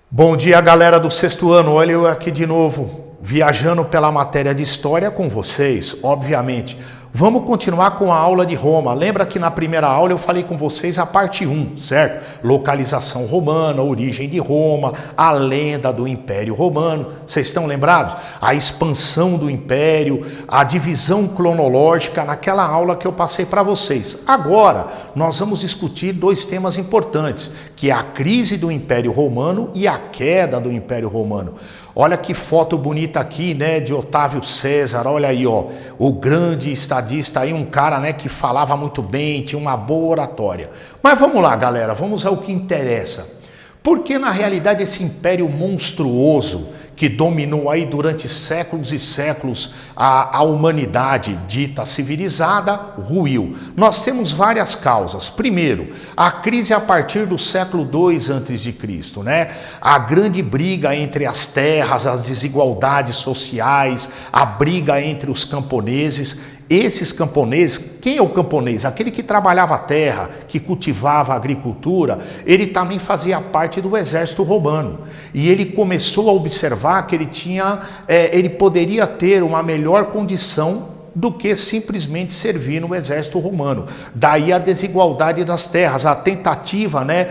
Bom dia, galera do sexto ano. Olha eu aqui de novo, viajando pela matéria de história com vocês, obviamente. Vamos continuar com a aula de Roma. Lembra que na primeira aula eu falei com vocês a parte 1, certo? Localização romana, origem de Roma, a lenda do Império Romano. Vocês estão lembrados? A expansão do Império, a divisão cronológica naquela aula que eu passei para vocês. Agora, nós vamos discutir dois temas importantes, que é a crise do Império Romano e a queda do Império Romano. Olha que foto bonita aqui, né, de Otávio César. Olha aí, ó, o grande estadista aí, um cara, né, que falava muito bem, tinha uma boa oratória. Mas vamos lá, galera, vamos ao que interessa. Porque na realidade esse império monstruoso que dominou aí durante séculos e séculos a humanidade dita civilizada, ruiu. Nós temos várias causas. Primeiro, a crise a partir do século II a.C., né? A grande briga entre as terras, as desigualdades sociais, a briga entre os camponeses. Esses camponeses, quem é o camponês? Aquele que trabalhava a terra, que cultivava a agricultura, ele também fazia parte do exército romano. E ele começou a observar que ele poderia ter uma melhor condição do que simplesmente servir no exército romano. Daí a desigualdade das terras, a tentativa, né,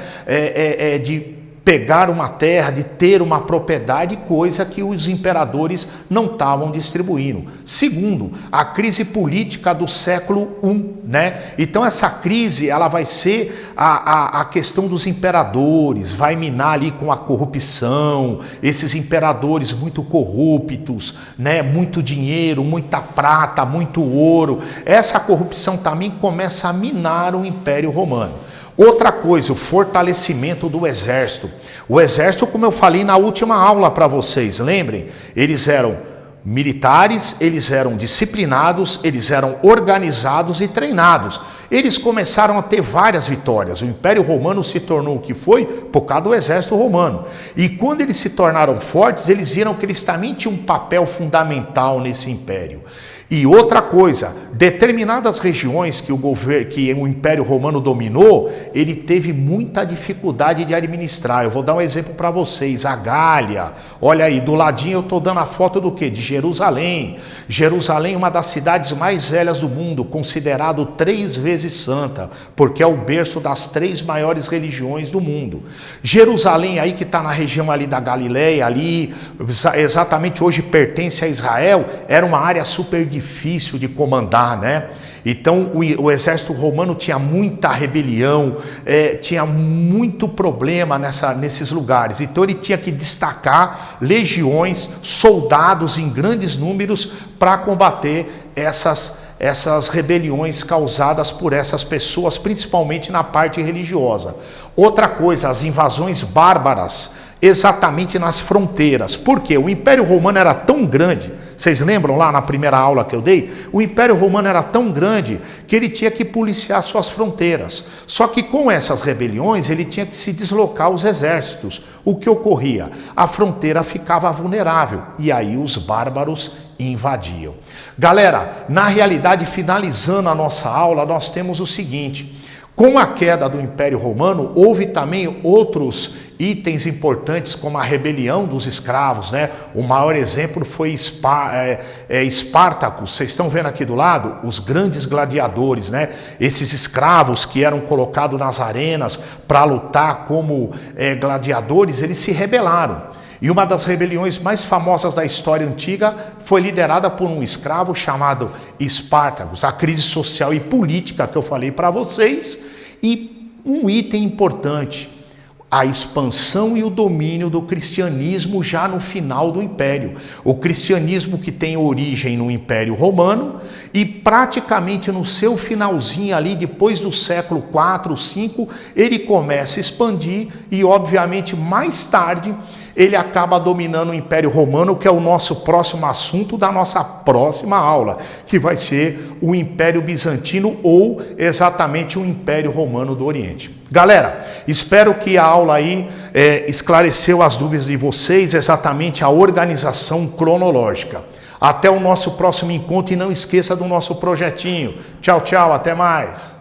de pegar uma terra, de ter uma propriedade, coisa que os imperadores não estavam distribuindo. Segundo, a crise política do século I, né? Então essa crise, ela vai ser a questão dos imperadores, vai minar ali com a corrupção, esses imperadores muito corruptos, né? Muito dinheiro, muita prata, muito ouro. Essa corrupção também começa a minar o Império Romano. Outra coisa, o fortalecimento do exército. O exército, como eu falei na última aula para vocês, lembrem? Eles eram militares, eles eram disciplinados, eles eram organizados e treinados. Eles começaram a ter várias vitórias. O Império Romano se tornou o que foi por causa do exército romano. E quando eles se tornaram fortes, eles viram que eles também tinham um papel fundamental nesse império. E outra coisa, determinadas regiões que o Império Romano dominou, ele teve muita dificuldade de administrar. Eu vou dar um exemplo para vocês, a Gália. Olha aí, do ladinho eu estou dando a foto do quê? De Jerusalém. Jerusalém é uma das cidades mais velhas do mundo, considerado 3 vezes santa, porque é o berço das 3 maiores religiões do mundo. Jerusalém aí que está na região ali da Galileia, ali, exatamente hoje pertence a Israel, era uma área super difícil de comandar, né? Então o exército romano tinha muita rebelião, tinha muito problema nesses lugares. Então ele tinha que destacar legiões, soldados em grandes números para combater essas rebeliões causadas por essas pessoas, principalmente na parte religiosa. Outra coisa, as invasões bárbaras, exatamente nas fronteiras. Por quê? O Império Romano era tão grande, vocês lembram lá na primeira aula que eu dei? O Império Romano era tão grande que ele tinha que policiar suas fronteiras. Só que com essas rebeliões ele tinha que se deslocar os exércitos. O que ocorria? A fronteira ficava vulnerável e aí os bárbaros invadiam. Galera, na realidade, finalizando a nossa aula, nós temos o seguinte: com a queda do Império Romano, houve também outros itens importantes, como a rebelião dos escravos, né? O maior exemplo foi Espartaco. Vocês estão vendo aqui do lado? Os grandes gladiadores, né? Esses escravos que eram colocados nas arenas para lutar como gladiadores, eles se rebelaram. E uma das rebeliões mais famosas da história antiga foi liderada por um escravo chamado Espartaco. A crise social e política que eu falei para vocês. E um item importante, a expansão e o domínio do cristianismo já no final do Império. O cristianismo que tem origem no Império Romano e praticamente no seu finalzinho ali, depois do século IV, V, ele começa a expandir e obviamente mais tarde ele acaba dominando o Império Romano, que é o nosso próximo assunto da nossa próxima aula, que vai ser o Império Bizantino ou exatamente o Império Romano do Oriente. Galera, espero que a aula aí esclareceu as dúvidas de vocês, exatamente a organização cronológica. Até o nosso próximo encontro e não esqueça do nosso projetinho. Tchau, tchau, até mais.